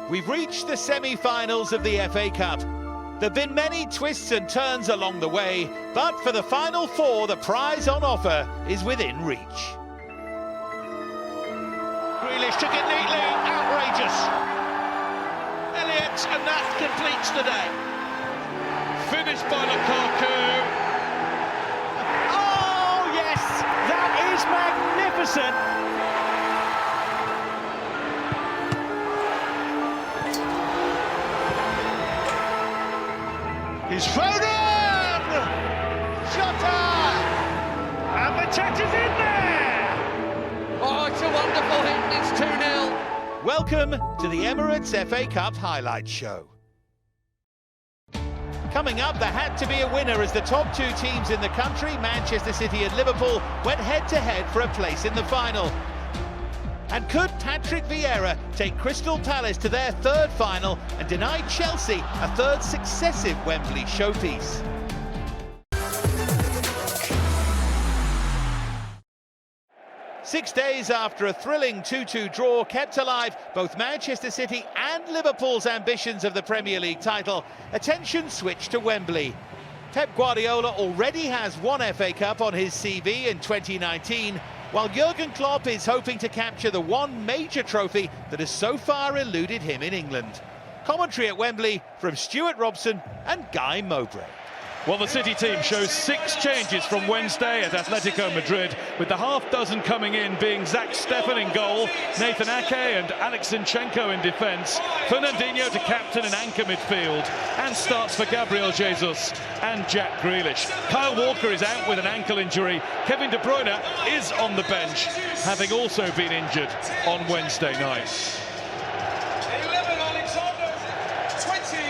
We've reached the semi-finals of the FA Cup. There have been many twists and turns along the way, but for the final four, the prize on offer is within reach. Grealish took it neatly, outrageous. Elliott, and that completes the day. Finished by Lukaku. Oh yes, that is magnificent. He's thrown in! Shota! And Mateta's in there! Oh, it's a wonderful hit, it's 2-0. Welcome to the Emirates FA Cup Highlight Show. Coming up, there had to be a winner as the top two teams in the country, Manchester City and Liverpool, went head-to-head for a place in the final. And could Patrick Vieira take Crystal Palace to their third final and deny Chelsea a third successive Wembley showpiece? Six days after a thrilling 2-2 draw kept alive both Manchester City and Liverpool's ambitions of the Premier League title, attention switched to Wembley. Pep Guardiola already has one FA Cup on his CV in 2019, while Jurgen Klopp is hoping to capture the one major trophy that has so far eluded him in England. Commentary at Wembley from Stuart Robson and Guy Mowbray. Well, the City team shows 6 changes from Wednesday at Atletico Madrid, with the half dozen coming in being Zach Steffen in goal, Nathan Ake and Alex Zinchenko in defence, Fernandinho to captain and anchor midfield, and starts for Gabriel Jesus and Jack Grealish. Kyle Walker is out with an ankle injury. Kevin De Bruyne is on the bench, having also been injured on Wednesday night.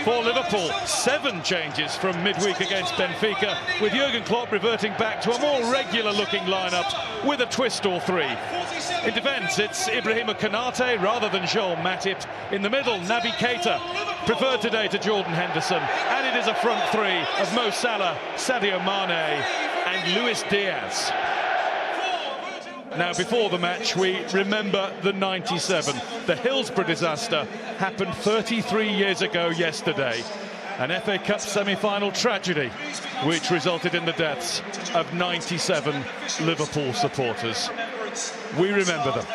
For Liverpool, 7 changes from midweek against Benfica, with Jurgen Klopp reverting back to a more regular-looking lineup with a twist or 3. In defence, it's Ibrahima Konate rather than Joel Matip. In the middle, Naby Keita, preferred today to Jordan Henderson. And it is a front 3 of Mo Salah, Sadio Mane and Luis Diaz. Now, before the match, we remember the 97. The Hillsborough disaster happened 33 years ago yesterday. An FA Cup semi-final tragedy, which resulted in the deaths of 97 Liverpool supporters. We remember them.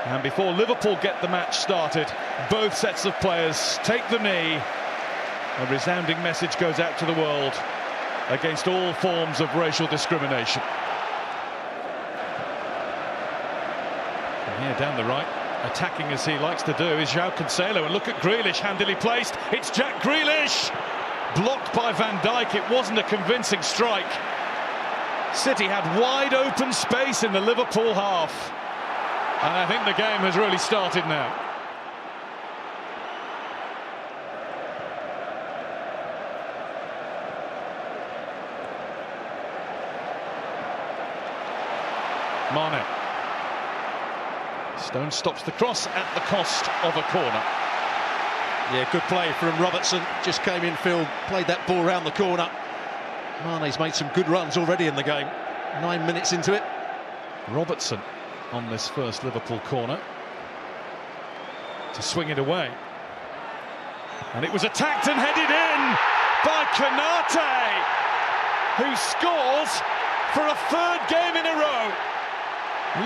And before Liverpool get the match started, both sets of players take the knee. A resounding message goes out to the world against all forms of racial discrimination. And here down the right, attacking as he likes to do, is João Cancelo. And look at Grealish, handily placed. It's Jack Grealish! Blocked by Van Dijk. It wasn't a convincing strike. City had wide open space in the Liverpool half. And I think the game has really started now. Mane. Stone stops the cross at the cost of a corner. Yeah, good play from Robertson. Just came infield, played that ball round the corner. Mane's made some good runs already in the game. 9 minutes into it. Robertson on this first Liverpool corner to swing it away, and it was attacked and headed in by Konate, who scores for a 3rd game in a row.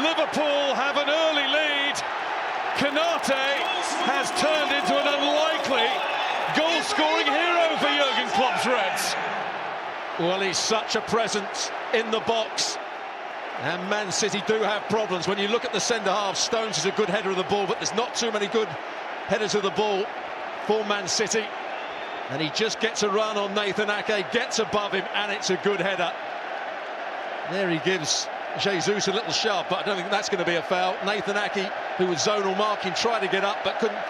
Liverpool have an early lead. Konate has turned into an unlikely goal-scoring hero for Jurgen Klopp's Reds. Well, he's such a presence in the box. And Man City do have problems. When you look at the centre-half, Stones is a good header of the ball, but there's not too many good headers of the ball for Man City. And he just gets a run on Nathan Ake, gets above him, and it's a good header. There he gives Jesus a little shove, but I don't think that's going to be a foul. Nathan Ake, who was zonal marking, tried to get up, but couldn't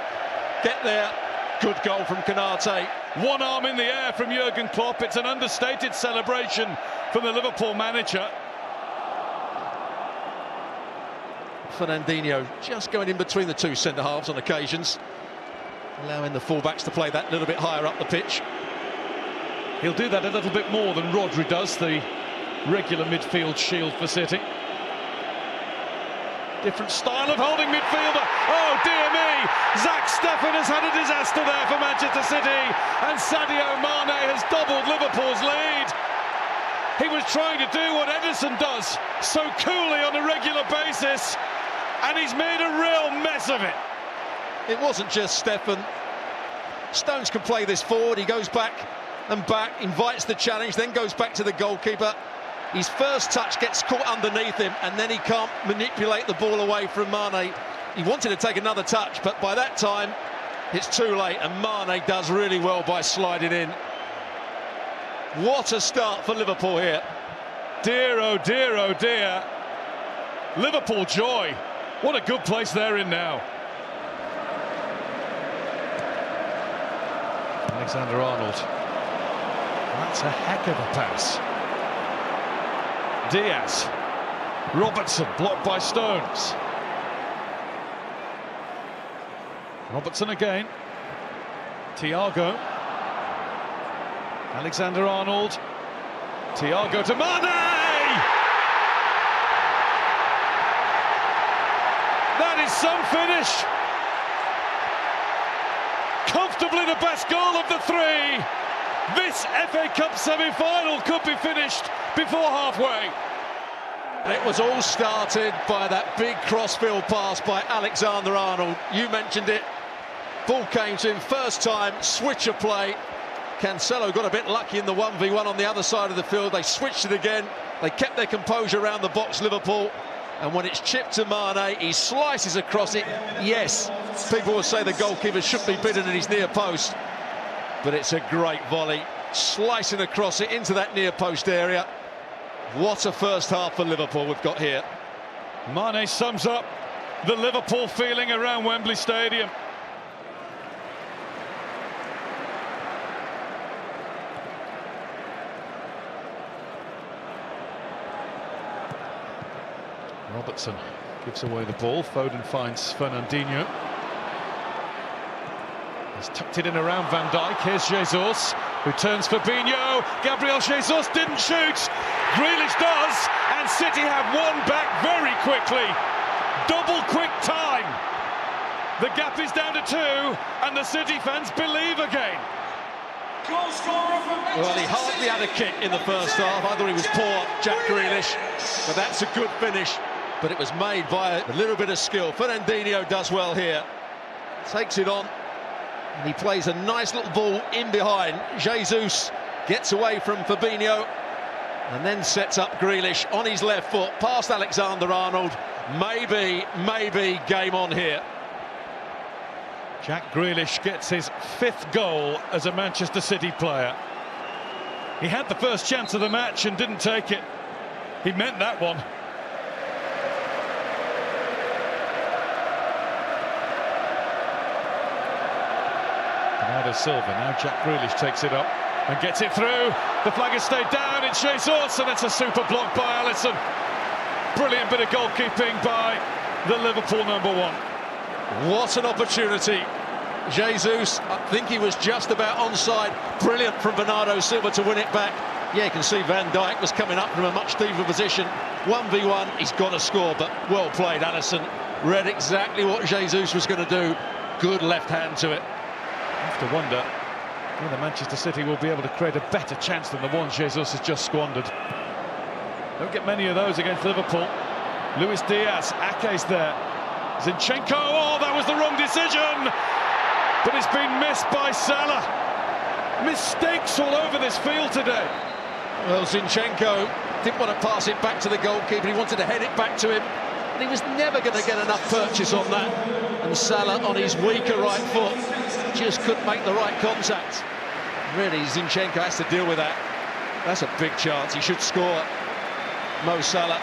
get there. Good goal from Konate. One arm in the air from Jurgen Klopp. It's an understated celebration from the Liverpool manager. Fernandinho just going in between the two centre-halves on occasions. allowing the fullbacks to play that little bit higher up the pitch. He'll do that a little bit more than Rodri does, the regular midfield shield for City. Different style of holding midfielder. Oh, dear me! Zach Steffen has had a disaster there for Manchester City, and Sadio Mane has doubled Liverpool's lead. He was trying to do what Ederson does so coolly on a regular basis, and he's made a real mess of it. It wasn't just Steffen. Stones can play this forward. He goes back and back, invites the challenge, then goes back to the goalkeeper. His first touch gets caught underneath him, and then he can't manipulate the ball away from Mane. He wanted to take another touch, but by that time, it's too late, and Mane does really well by sliding in. What a start for Liverpool here. Dear, oh dear, oh dear. Liverpool joy. What a good place they're in now. Alexander-Arnold. That's a heck of a pass. Diaz. Robertson blocked by Stones. Robertson again. Thiago. Alexander-Arnold. Thiago to Mane! That is some finish. Comfortably the best goal of the three. This FA Cup semi-final could be finished before halfway. It was all started by that big crossfield pass by Alexander-Arnold. You mentioned it. Ball came to him first time, switch of play. Cancelo got a bit lucky in the 1v1 on the other side of the field. They switched it again. They kept their composure around the box, Liverpool. And when it's chipped to Mane, he slices across it. Yes, people will say the goalkeeper should be bidden at his near post. But it's a great volley, slicing across it into that near post area. What a first half for Liverpool we've got here. Mane sums up the Liverpool feeling around Wembley Stadium. Robertson gives away the ball. Foden finds Fernandinho. He's tucked it in around Van Dijk. Here's Jesus, who turns Fabinho. Gabriel Jesus didn't shoot. Grealish does, and City have one back very quickly. Double quick time. The gap is down to 2, and the City fans believe again. Well, he hardly had a kick in the first half. I thought he was poor, Jack Grealish, but that's a good finish. But it was made by a little bit of skill. Fernandinho does well here. Takes it on. And he plays a nice little ball in behind. Jesus gets away from Fabinho and then sets up Grealish on his left foot past Alexander-Arnold. Maybe game on here. Jack Grealish gets his 5th goal as a Manchester City player. He had the first chance of the match and didn't take it. He meant that one. Bernardo Silva, now Jack Grealish takes it up and gets it through. The flag has stayed down, it's Jesus, and it's a super block by Alisson. Brilliant bit of goalkeeping by the Liverpool #1. What an opportunity. Jesus, I think he was just about onside. Brilliant from Bernardo Silva to win it back. Yeah, you can see Van Dijk was coming up from a much deeper position. 1v1, he's got to score, but well played. Alisson read exactly what Jesus was going to do. Good left hand to it. I have to wonder whether Manchester City will be able to create a better chance than the one Jesus has just squandered. Don't get many of those against Liverpool. Luis Diaz, Ake's there. Zinchenko, oh, that was the wrong decision! But it's been missed by Salah. Mistakes all over this field today. Well, Zinchenko didn't want to pass it back to the goalkeeper. He wanted to head it back to him. And he was never going to get enough purchase on that. And Salah, on his weaker right foot, just couldn't make the right contact. Really, Zinchenko has to deal with that. That's a big chance. He should score. Mo Salah.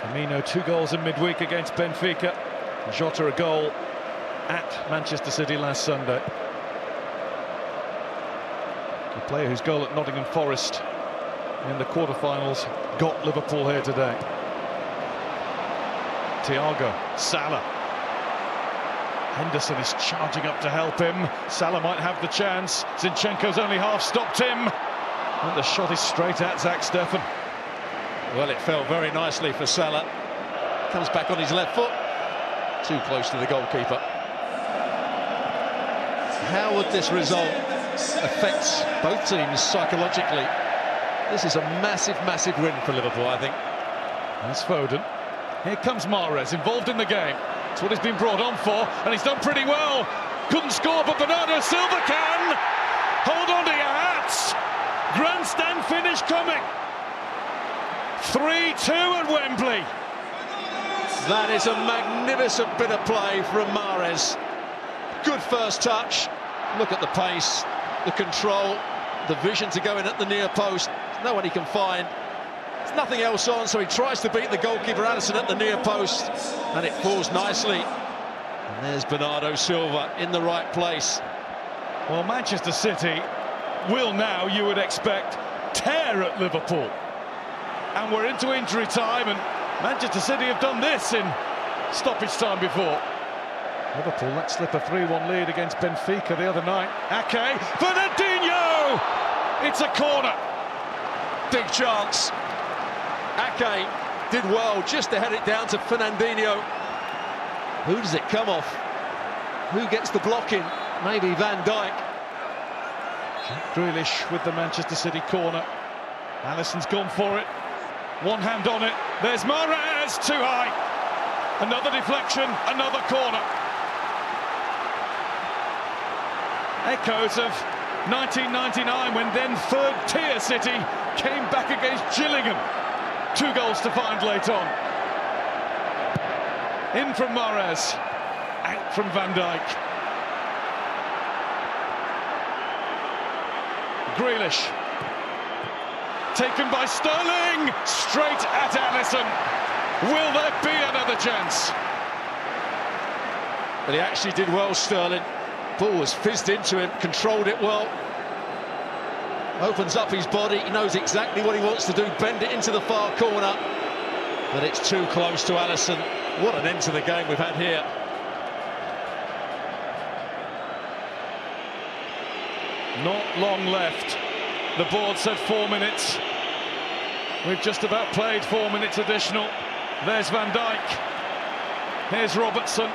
Firmino, 2 goals in midweek against Benfica. Jota a goal at Manchester City last Sunday. The player whose goal at Nottingham Forest in the quarter-finals got Liverpool here today. Thiago, Salah. Henderson is charging up to help him. Salah might have the chance. Zinchenko's only half stopped him. And the shot is straight at Zach Steffen. Well, it fell very nicely for Salah. Comes back on his left foot. Too close to the goalkeeper. How would this result affect both teams psychologically? This is a massive, massive win for Liverpool, I think. That's Foden. Here comes Mahrez, involved in the game. That's what he's been brought on for, and he's done pretty well. Couldn't score, but Bernardo Silva can. Hold on to your hats. Grandstand finish coming. 3-2 at Wembley. That is a magnificent bit of play from Mahrez. Good first touch. Look at the pace, the control, the vision to go in at the near post. No one he can find. There's nothing else on, so he tries to beat the goalkeeper Alisson at the near post, and it falls nicely. And there's Bernardo Silva in the right place. Well, Manchester City will now, you would expect, tear at Liverpool. And we're into injury time, and Manchester City have done this in stoppage time before. Liverpool let slip a 3-1 lead against Benfica the other night. Ake, Fernandinho! It's a corner. Big chance. Ake did well just to head it down to Fernandinho. Who does it come off? Who gets the block in? Maybe Van Dijk. Grealish with the Manchester City corner. Alisson's gone for it. One hand on it. There's Mahrez, too high. Another deflection, another corner. Echoes of 1999, when then third-tier City came back against Gillingham. 2 goals to find late on. In from Mahrez, out from Van Dijk. Grealish. Taken by Sterling, straight at Alisson. Will there be another chance? But he actually did well, Sterling. Ball was fizzed into him, controlled it well. Opens up his body, he knows exactly what he wants to do, bend it into the far corner. But it's too close to Alisson. What an end to the game we've had here. Not long left. The board said 4 minutes. We've just about played 4 minutes additional. There's Van Dijk. Here's Robertson,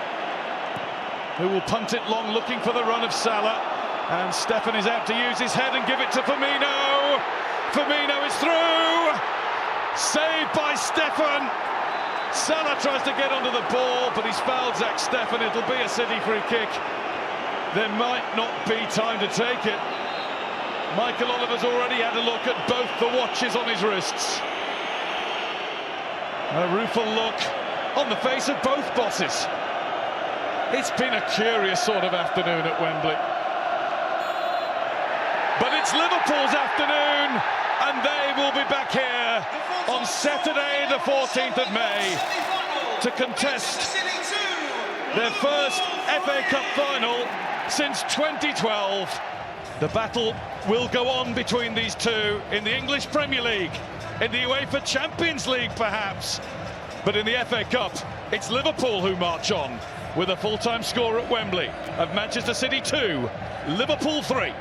who will punt it long, looking for the run of Salah. And Steffen is out to use his head and give it to Firmino. Firmino is through. Saved by Steffen. Salah tries to get onto the ball, but he's fouled Zach Steffen. It'll be a City free kick. There might not be time to take it. Michael Oliver's already had a look at both the watches on his wrists. A rueful look on the face of both bosses. It's been a curious sort of afternoon at Wembley. But it's Liverpool's afternoon, and they will be back here on Saturday the 14th of May to contest their first FA Cup final since 2012. The battle will go on between these two in the English Premier League, in the UEFA Champions League perhaps, but in the FA Cup it's Liverpool who march on with a full-time score at Wembley of Manchester City 2, Liverpool 3.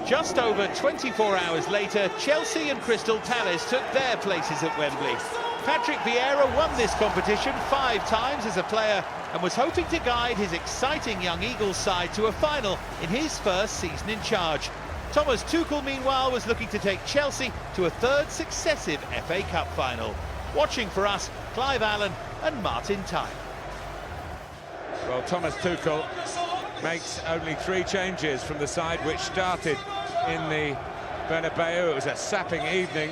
Just over 24 hours later, Chelsea and Crystal Palace took their places at Wembley. Patrick Vieira won this competition 5 times as a player and was hoping to guide his exciting young Eagles side to a final in his first season in charge. Thomas Tuchel, meanwhile, was looking to take Chelsea to a 3rd successive FA Cup final. Watching for us, Clive Allen and Martin Tyne. Well, Thomas Tuchel makes only 3 changes from the side which started in the Bernabeu. It was a sapping evening.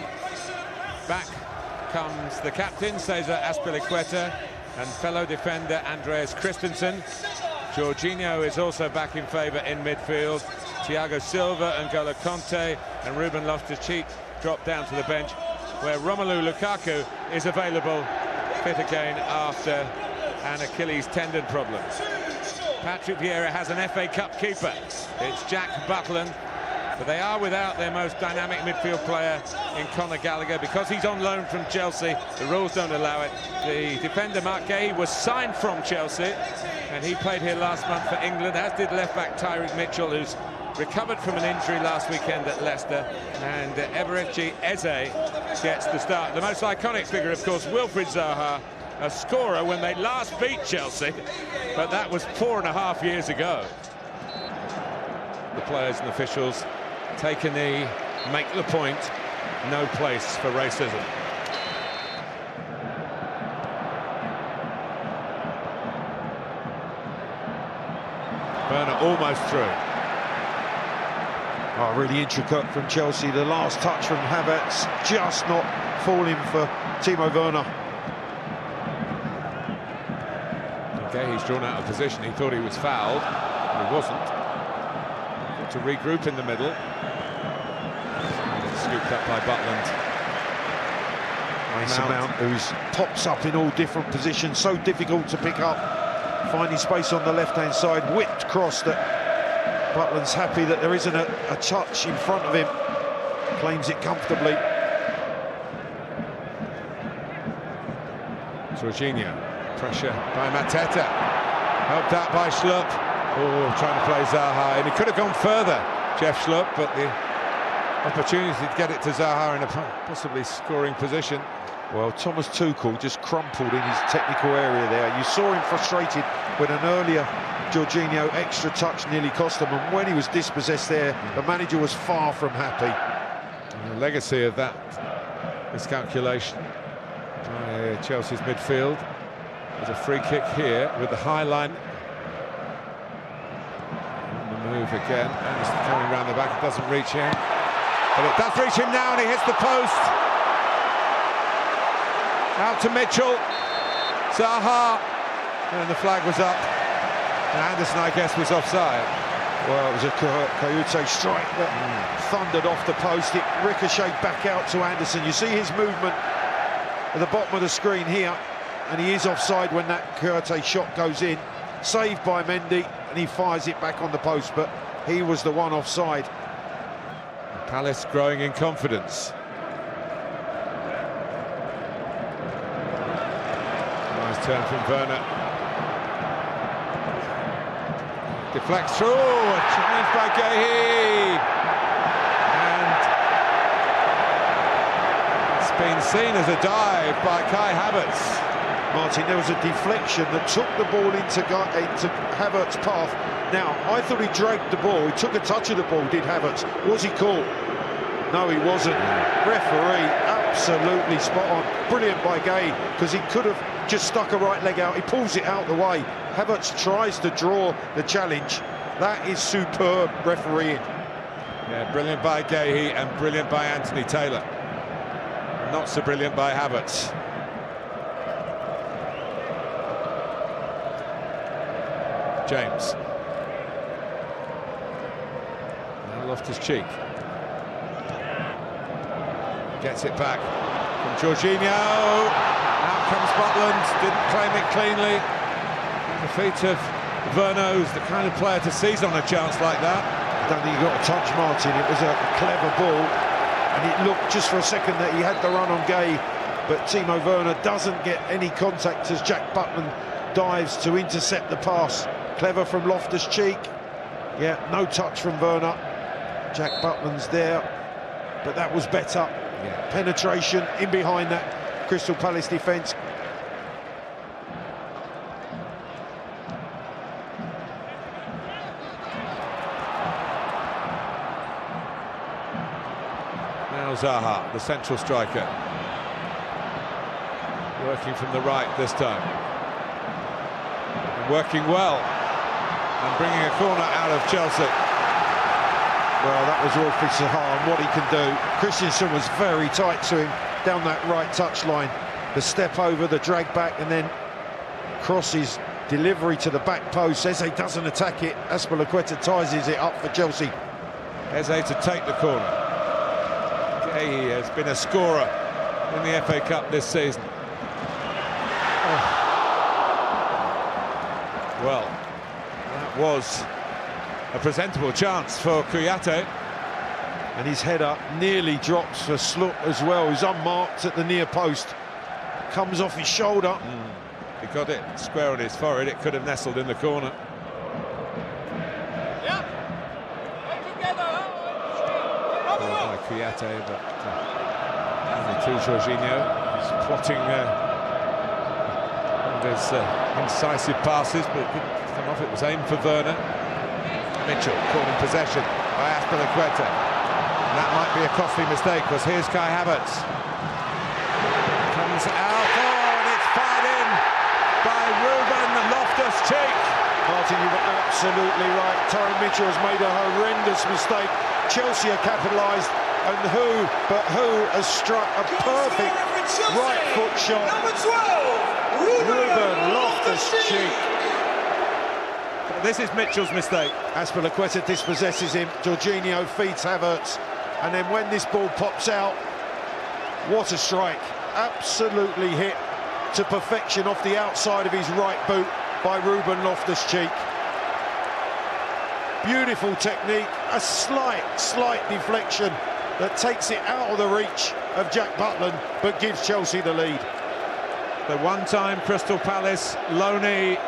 Back comes the captain, Cesar Azpilicueta, and fellow defender Andreas Christensen. Jorginho is also back in favour in midfield. Thiago Silva and N'Golo Kanté and Ruben Loftus-Cheek drop down to the bench, where Romelu Lukaku is available, fit again after an Achilles tendon problem. Patrick Vieira has an FA Cup keeper. It's Jack Butland, But they are without their most dynamic midfield player in Conor Gallagher because he's on loan from Chelsea. The rules don't allow it. The defender Mark Gay was signed from Chelsea, and he played here last month for England, as did left-back Tyreek Mitchell, who's recovered from an injury last weekend at Leicester, and Emirates Eze gets the start. The most iconic figure, of course, Wilfried Zaha, a scorer when they last beat Chelsea, but that was 4.5 years ago. The players and officials take a knee, make the point, no place for racism. Werner almost through. Oh, really intricate from Chelsea. The last touch from Havertz just not falling for Timo Werner. Okay, he's drawn out of position. He thought he was fouled, but he wasn't. Got to regroup in the middle. And it's scooped up by Butland. Mason Mount, who pops up in all different positions, so difficult to pick up. Finding space on the left-hand side, whipped cross that Butland's happy that there isn't a touch in front of him. Claims it comfortably. Jorginho, pressure by Mateta. Helped out by Schlupp. Oh, trying to play Zaha, and he could have gone further, Jeff Schlupp, but the opportunity to get it to Zaha in a possibly scoring position. Well, Thomas Tuchel just crumpled in his technical area there. You saw him frustrated when an earlier Jorginho extra touch nearly cost him, and when he was dispossessed there, the manager was far from happy. And the legacy of that miscalculation by Chelsea's midfield. There's a free kick here with the high line. On the move again, and it's coming round the back. It doesn't reach him, but it does reach him now, and he hits the post. Out to Mitchell, Zaha, and the flag was up. And Anderson, I guess, was offside. Well, it was a Kouyaté strike that thundered off the post. It ricocheted back out to Anderson. You see his movement at the bottom of the screen here, and he is offside when that Kouyaté shot goes in. Saved by Mendy, and he fires it back on the post, but he was the one offside. Palace growing in confidence. Turn from Werner. Deflects through, a challenge by Guehi. And it's been seen as a dive by Kai Havertz. Martin, there was a deflection that took the ball into Havertz's path. Now, I thought he dragged the ball. He took a touch of the ball, did Havertz. Was he caught? No, he wasn't. Referee, absolutely spot on. Brilliant by Gay, because he could have just stuck a right leg out. He pulls it out the way. Havertz tries to draw the challenge. That is superb refereeing. Yeah, brilliant by Guehi and brilliant by Anthony Taylor. Not so brilliant by Havertz. James. Now Loftus-Cheek. Gets it back from Jorginho. Out comes Butland, didn't claim it cleanly. The feet of Werner, who's the kind of player to seize on a chance like that. I don't think he got a touch, Martin. It was a clever ball, and it looked just for a second that he had the run on Gay, but Timo Werner doesn't get any contact as Jack Butland dives to intercept the pass. Clever from Loftus-Cheek. Yeah, no touch from Werner. Jack Butland's there, but that was better. Yeah. Penetration in behind that Crystal Palace defence. Now Zaha, the central striker, working from the right this time, and working well, and bringing a corner out of Chelsea. Well, that was Wilfried Zaha, and what he can do. Christensen was very tight to him down that right touchline. The step over, the drag back, and then crosses, delivery to the back post. Eze doesn't attack it. Azpilicueta ties it up for Chelsea. Eze to take the corner. He has been a scorer in the FA Cup this season. Oh. Well, that was a presentable chance for Kouyaté. And his header nearly drops for Slut as well. He's unmarked at the near post. Comes off his shoulder. He got it square on his forehead. It could have nestled in the corner. By Kouyaté, but only to Jorginho. He's plotting one of his incisive passes, but it didn't come off. It was aimed for Werner. Mitchell caught in possession by Azpilicueta. That might be a costly mistake, because here's Kai Havertz. Comes out, and it's fired in by Ruben Loftus-Cheek. Martin, you were absolutely right. Tyron Mitchell has made a horrendous mistake. Chelsea are capitalised, and who has struck a perfect right foot shot? Ruben Loftus-Cheek. This is Mitchell's mistake. Azpilicueta dispossesses him. Jorginho feeds Havertz, and then when this ball pops out, what a strike! Absolutely hit to perfection off the outside of his right boot by Ruben Loftus-Cheek. Beautiful technique, a slight deflection that takes it out of the reach of Jack Butland, but gives Chelsea the lead. The one-time Crystal Palace loanee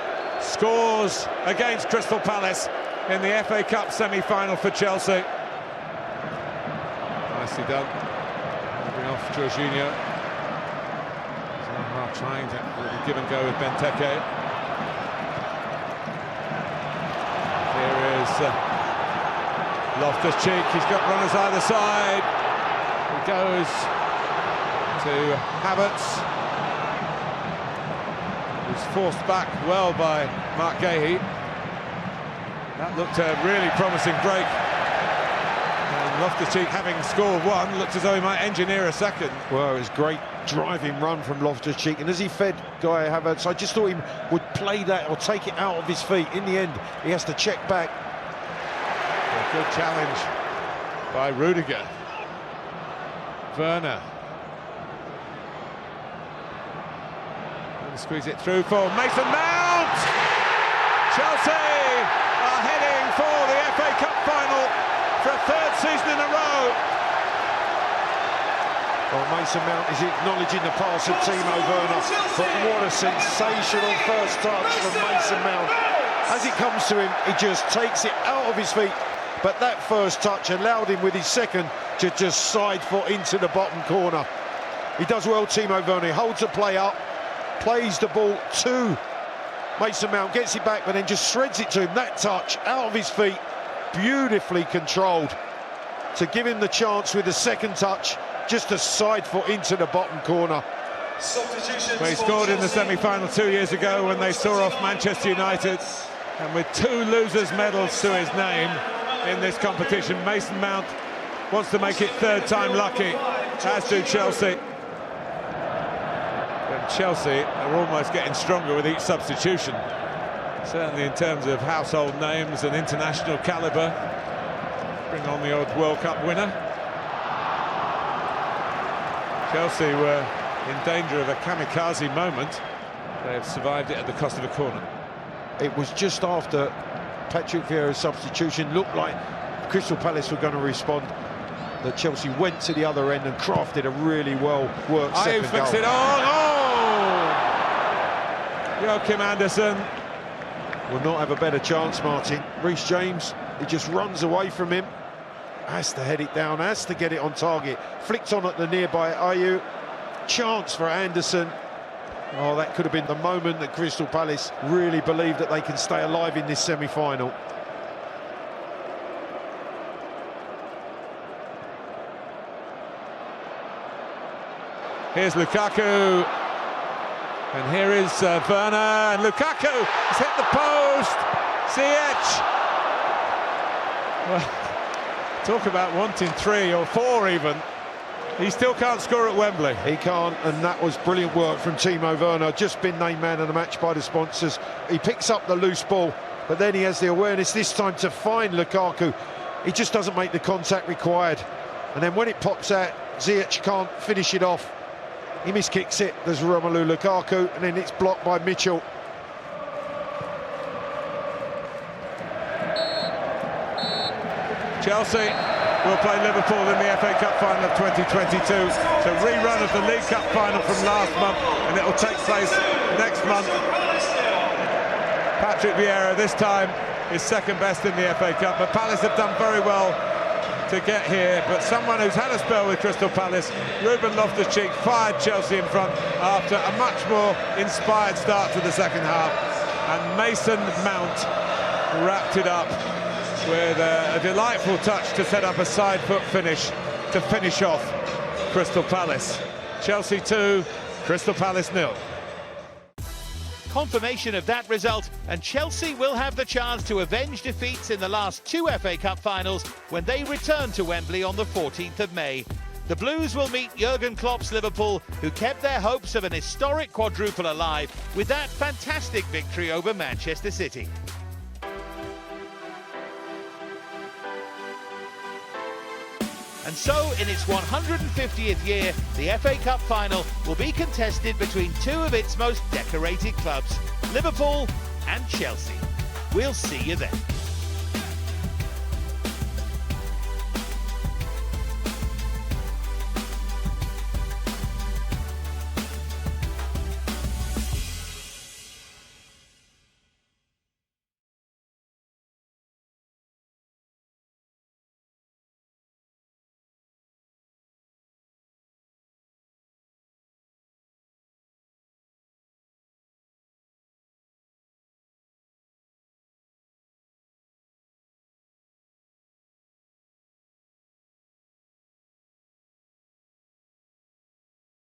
scores against Crystal Palace in the FA Cup semi-final for Chelsea. Nicely done. Moving off Jorginho. Zaha trying to give and go with Benteke. Here is Loftus-Cheek. He's got runners either side. He goes to Havertz, who's forced back well by Mark Gahey. That looked a really promising break. And Loftus-Cheek, having scored one, looked as though he might engineer a second. Well, it was a great driving run from Loftus-Cheek, and as he fed Kai Havertz, I just thought he would play that or take it out of his feet. In the end, he has to check back. A good challenge by Rudiger. Werner. And squeeze it through for Mason Mount! Chelsea are heading for the FA Cup final for a third season in a row. Well, Mason Mount is acknowledging the pass of Timo Werner, but what a sensational first touch from Mason Mount. As it comes to him, he just takes it out of his feet, but that first touch allowed him with his second to just side foot into the bottom corner. He does well, Timo Werner. He holds the play up, plays the ball to Mason Mount, gets it back, but then just shreds it to him. That touch out of his feet, beautifully controlled to give him the chance with the second touch, just a side foot into the bottom corner. Well, he scored in the semi-final 2 years ago when they saw off Manchester United, and with 2 losers' medals to his name in this competition, Mason Mount wants to make it third time lucky, as do Chelsea. And Chelsea are almost getting stronger with each substitution, certainly in terms of household names and international calibre. Bring on the odd World Cup winner. Chelsea were in danger of a kamikaze moment. They have survived it at the cost of a corner. It was just after Patrick Vieira's substitution. Looked like Crystal Palace were going to respond, that Chelsea went to the other end and crafted a really well-worked second goal. Flicks it on. Oh! Joachim Andersen will not have a better chance, Martin. Reece James, he just runs away from him. Has to head it down, has to get it on target. Flicked on at the nearby Ayew. Chance for Andersen. Oh, that could have been the moment that Crystal Palace really believe that they can stay alive in this semi-final. Here's Lukaku. And here is Werner. And Lukaku has hit the post. Ziyech. Well, talk about wanting 3 or 4 even. He still can't score at Wembley. He can't, and that was brilliant work from Timo Werner. Just been named man of the match by the sponsors. He picks up the loose ball, but then he has the awareness this time to find Lukaku. He just doesn't make the contact required. And then when it pops out, Ziyech can't finish it off. He miskicks it, there's Romelu Lukaku, and then it's blocked by Mitchell. Chelsea will play Liverpool in the FA Cup final of 2022. It's a rerun of the League Cup final from last month, and it will take place next month. Patrick Vieira this time is second best in the FA Cup, but Palace have done very well to get here. But someone who's had a spell with Crystal Palace, Ruben Loftus-Cheek, fired Chelsea in front after a much more inspired start to the second half, and Mason Mount wrapped it up with a delightful touch to set up a side foot finish to finish off Crystal Palace. Chelsea 2, Crystal Palace 0. Confirmation of that result, and Chelsea will have the chance to avenge defeats in the last 2 FA Cup finals when they return to Wembley on the 14th of May. The Blues will meet Jurgen Klopp's Liverpool, who kept their hopes of an historic quadruple alive with that fantastic victory over Manchester City. And so, in its 150th year, the FA Cup final will be contested between 2 of its most decorated clubs, Liverpool and Chelsea. We'll see you then.